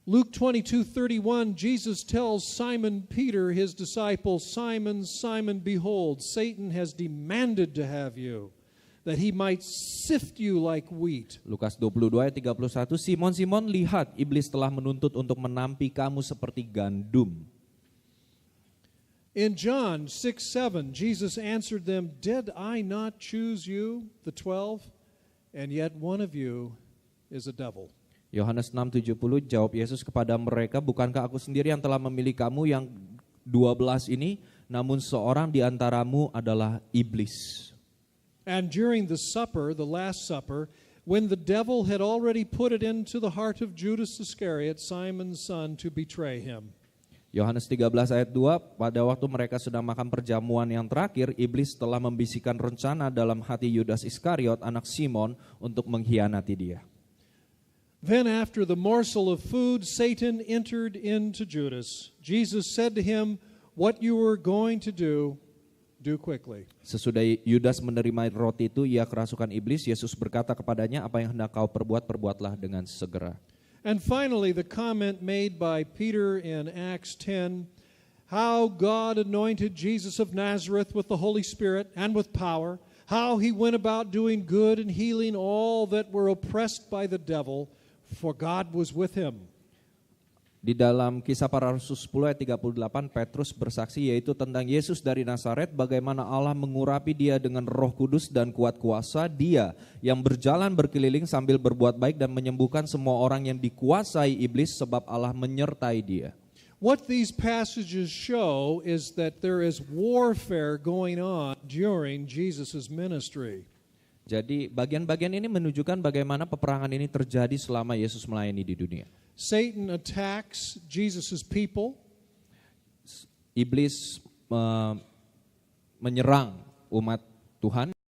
Luke 22:31, Jesus tells Simon Peter, his disciple, Simon, Simon, behold, Satan has demanded to have you, that he might sift you like wheat. Lukas 22 ayat 31, Simon, Simon, lihat, iblis telah menuntut untuk menampi kamu seperti gandum. In John 6:7, Jesus answered them, did I not choose you, the 12, and yet one of you is a devil. Yohanes 6:70, jawab Yesus kepada mereka, bukankah aku sendiri yang telah memilih kamu yang 12 ini, namun seorang di antaramu adalah iblis. And during the supper, the Last Supper, when the devil had already put it into the heart of Judas Iscariot, Simon's son, to betray him. Yohanes 13 ayat 2, pada waktu mereka sedang makan perjamuan yang terakhir, iblis telah membisikkan rencana dalam hati Yudas Iskariot, anak Simon, untuk mengkhianati dia. Then after the morsel of food, Satan entered into Judas. Jesus said to him, what you are going to do quickly. Sesudah Yudas menerima roti itu, ia kerasukan iblis. Yesus berkata kepadanya, apa yang hendak kau perbuat, perbuatlah dengan segera. And finally, the comment made by Peter in Acts 10, how God anointed Jesus of Nazareth with the Holy Spirit and with power, how he went about doing good and healing all that were oppressed by the devil, for God was with him. Di dalam Kisah Para Rasul 10 ayat 38, Petrus bersaksi yaitu tentang Yesus dari Nazaret, bagaimana Allah mengurapi dia dengan Roh Kudus dan kuat kuasa, dia yang berjalan berkeliling sambil berbuat baik dan menyembuhkan semua orang yang dikuasai iblis sebab Allah menyertai dia. What these passages show is that there is warfare going on during Jesus' ministry. Jadi bagian-bagian ini menunjukkan bagaimana peperangan ini terjadi selama Yesus melayani di dunia. Satan attacks Jesus' people. Iblis menyerang umat Tuhan.